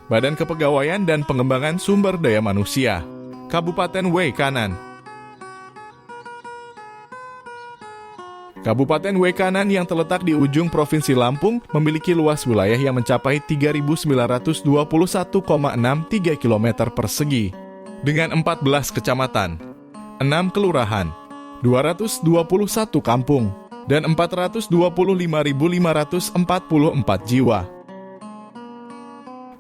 Badan Kepegawaian dan Pengembangan Sumber Daya Manusia, Kabupaten W Kanan. Kabupaten W Kanan yang terletak di ujung Provinsi Lampung memiliki luas wilayah yang mencapai 3.921,63 km persegi, dengan 14 kecamatan, 6 kelurahan, 221 kampung, dan 425.544 jiwa.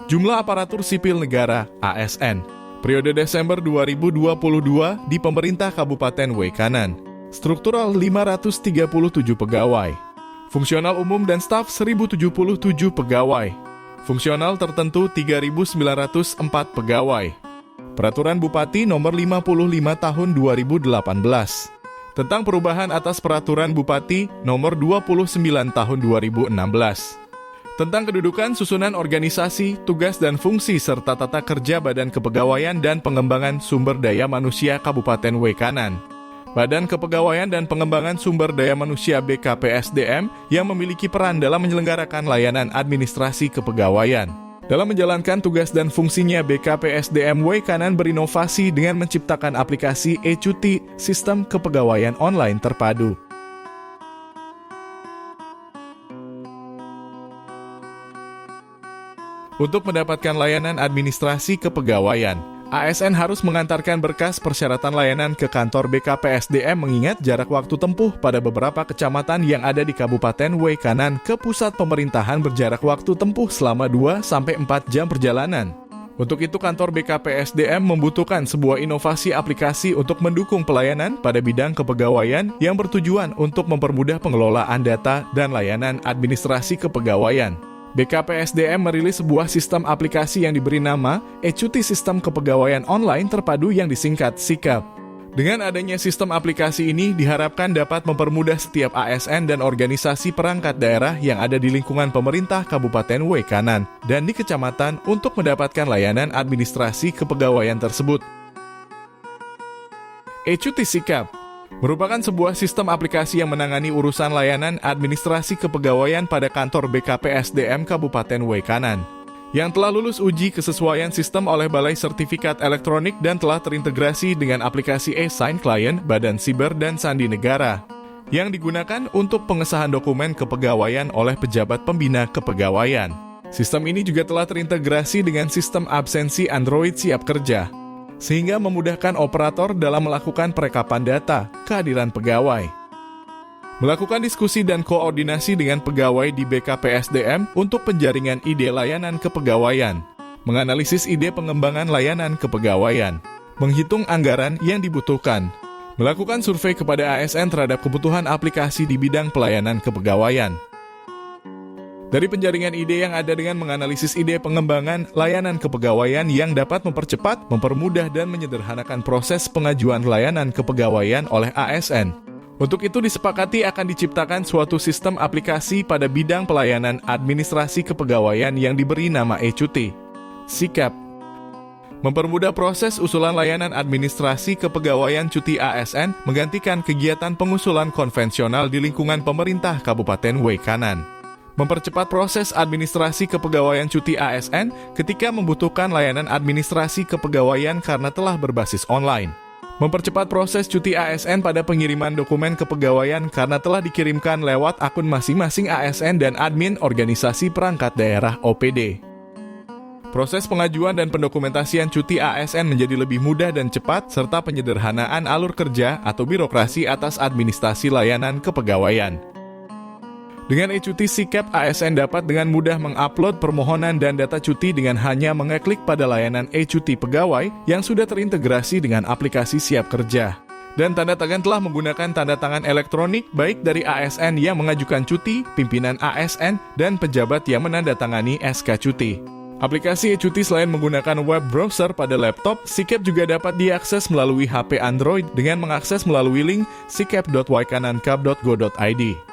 Jumlah aparatur sipil negara (ASN) periode Desember 2022 di pemerintah Kabupaten W Kanan, struktural 537 pegawai, fungsional umum dan staf 1077 pegawai, fungsional tertentu 3.904 pegawai. Peraturan Bupati Nomor 55 Tahun 2018 tentang perubahan atas Peraturan Bupati Nomor 29 Tahun 2016 tentang kedudukan, susunan organisasi, tugas dan fungsi serta tata kerja Badan Kepegawaian dan Pengembangan Sumber Daya Manusia Kabupaten W Kanan. Badan Kepegawaian dan Pengembangan Sumber Daya Manusia BKPSDM yang memiliki peran dalam menyelenggarakan layanan administrasi kepegawaian. Dalam menjalankan tugas dan fungsinya, BKPSDM W Kanan berinovasi dengan menciptakan aplikasi e-Cuti, sistem kepegawaian online terpadu. Untuk mendapatkan layanan administrasi kepegawaian, ASN harus mengantarkan berkas persyaratan layanan ke kantor BKPSDM mengingat jarak waktu tempuh pada beberapa kecamatan yang ada di Kabupaten W Kanan ke pusat pemerintahan berjarak waktu tempuh selama 2-4 jam perjalanan. Untuk itu kantor BKPSDM membutuhkan sebuah inovasi aplikasi untuk mendukung pelayanan pada bidang kepegawaian yang bertujuan untuk mempermudah pengelolaan data dan layanan administrasi kepegawaian. BKPSDM merilis sebuah sistem aplikasi yang diberi nama e-Cuti Sistem Kepegawaian Online Terpadu yang disingkat SIKAP. Dengan adanya sistem aplikasi ini diharapkan dapat mempermudah setiap ASN dan organisasi perangkat daerah yang ada di lingkungan pemerintah Kabupaten W Kanan dan di kecamatan untuk mendapatkan layanan administrasi kepegawaian tersebut. e-Cuti SIKAP merupakan sebuah sistem aplikasi yang menangani urusan layanan administrasi kepegawaian pada kantor BKPSDM Kabupaten W Kanan, yang telah lulus uji kesesuaian sistem oleh Balai Sertifikat Elektronik dan telah terintegrasi dengan aplikasi e-Sign Client Badan Siber dan Sandi Negara, yang digunakan untuk pengesahan dokumen kepegawaian oleh pejabat pembina kepegawaian. Sistem ini juga telah terintegrasi dengan sistem absensi Android Siap Kerja, sehingga memudahkan operator dalam melakukan perekapan data kehadiran pegawai. Melakukan diskusi dan koordinasi dengan pegawai di BKPSDM untuk penjaringan ide layanan kepegawaian, menganalisis ide pengembangan layanan kepegawaian, menghitung anggaran yang dibutuhkan, melakukan survei kepada ASN terhadap kebutuhan aplikasi di bidang pelayanan kepegawaian. Dari penjaringan ide yang ada dengan menganalisis ide pengembangan layanan kepegawaian yang dapat mempercepat, mempermudah, dan menyederhanakan proses pengajuan layanan kepegawaian oleh ASN. Untuk itu disepakati akan diciptakan suatu sistem aplikasi pada bidang pelayanan administrasi kepegawaian yang diberi nama e-Cuti SIKAP. Mempermudah proses usulan layanan administrasi kepegawaian cuti ASN menggantikan kegiatan pengusulan konvensional di lingkungan pemerintah Kabupaten W Kanan. Mempercepat proses administrasi kepegawaian cuti ASN ketika membutuhkan layanan administrasi kepegawaian karena telah berbasis online. Mempercepat proses cuti ASN pada pengiriman dokumen kepegawaian karena telah dikirimkan lewat akun masing-masing ASN dan admin organisasi perangkat daerah OPD. Proses pengajuan dan pendokumentasian cuti ASN menjadi lebih mudah dan cepat serta penyederhanaan alur kerja atau birokrasi atas administrasi layanan kepegawaian. Dengan e-Cuti SIKAP, ASN dapat dengan mudah mengupload permohonan dan data cuti dengan hanya mengeklik pada layanan e-Cuti pegawai yang sudah terintegrasi dengan aplikasi Siap Kerja. Dan tanda tangan telah menggunakan tanda tangan elektronik baik dari ASN yang mengajukan cuti, pimpinan ASN, dan pejabat yang menandatangani SK cuti. Aplikasi e-Cuti selain menggunakan web browser pada laptop, SIKAP juga dapat diakses melalui HP Android dengan mengakses melalui link sikap.wkanankap.go.id.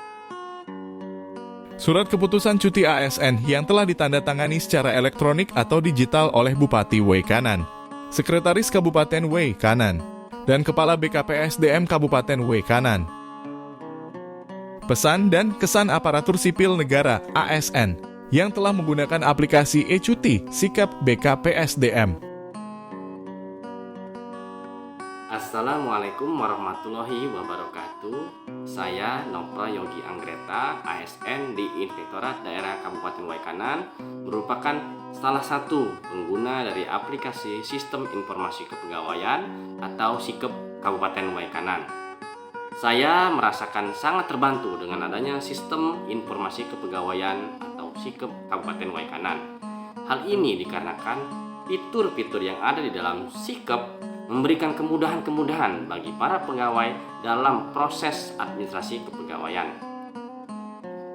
Surat keputusan cuti ASN yang telah ditandatangani secara elektronik atau digital oleh Bupati W Kanan, Sekretaris Kabupaten W Kanan, dan Kepala BKPSDM Kabupaten W Kanan. Pesan dan kesan aparatur sipil negara (ASN) yang telah menggunakan aplikasi e-Cuti Sikap BKPSDM. Assalamualaikum warahmatullahi wabarakatuh. Saya Nopra Yogi Anggreta, ASN di Inspektorat Daerah Kabupaten Waikanan, merupakan salah satu pengguna dari aplikasi Sistem Informasi Kepegawaian atau SIKEP Kabupaten Waikanan. Saya merasakan sangat terbantu dengan adanya Sistem Informasi Kepegawaian atau SIKEP Kabupaten Waikanan. Hal ini dikarenakan fitur-fitur yang ada di dalam SIKEP memberikan kemudahan-kemudahan bagi para pegawai dalam proses administrasi kepegawaian.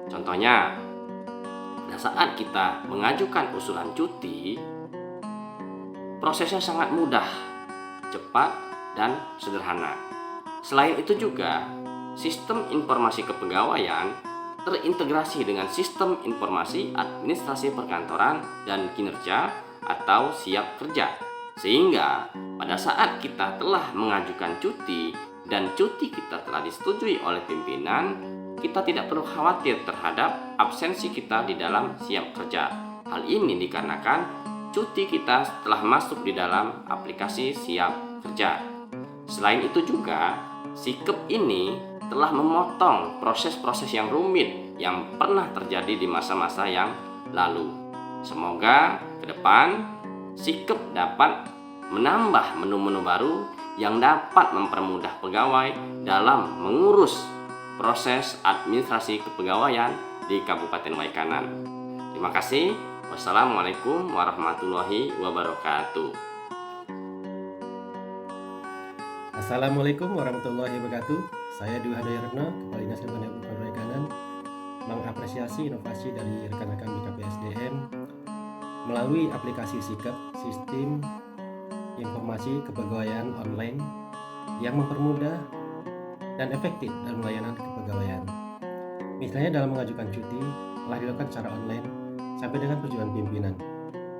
Contohnya, pada saat kita mengajukan usulan cuti, prosesnya sangat mudah, cepat, dan sederhana. Selain itu juga, sistem informasi kepegawaian terintegrasi dengan sistem informasi administrasi perkantoran dan kinerja atau siap kerja. Sehingga pada saat kita telah mengajukan cuti dan cuti kita telah disetujui oleh pimpinan, kita tidak perlu khawatir terhadap absensi kita di dalam siap kerja. Hal ini dikarenakan cuti kita telah masuk di dalam aplikasi siap kerja. Selain itu juga, SIKEP ini telah memotong proses-proses yang rumit yang pernah terjadi di masa-masa yang lalu. Semoga ke depan SIKEP dapat menambah menu-menu baru yang dapat mempermudah pegawai dalam mengurus proses administrasi kepegawaian di Kabupaten Waikanan. Terima kasih. Wassalamualaikum warahmatullahi wabarakatuh. Assalamualaikum warahmatullahi wabarakatuh. Saya Dwi Hadayarno, Kepala Dinas Lingkungan Hidup Kabupaten Waikanan, mengapresiasi inovasi dari rekan-rekan BKPSDM melalui aplikasi SIKEP, Sistem Informasi Kepegawaian Online, yang mempermudah dan efektif dalam pelayanan kepegawaian. Misalnya dalam mengajukan cuti telah dilakukan secara online sampai dengan persetujuan pimpinan.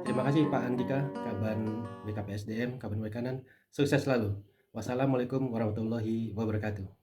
Terima kasih Pak Andika, Kaban BKPSDM Kabupaten Waikanan. Sukses selalu. Wassalamualaikum warahmatullahi wabarakatuh.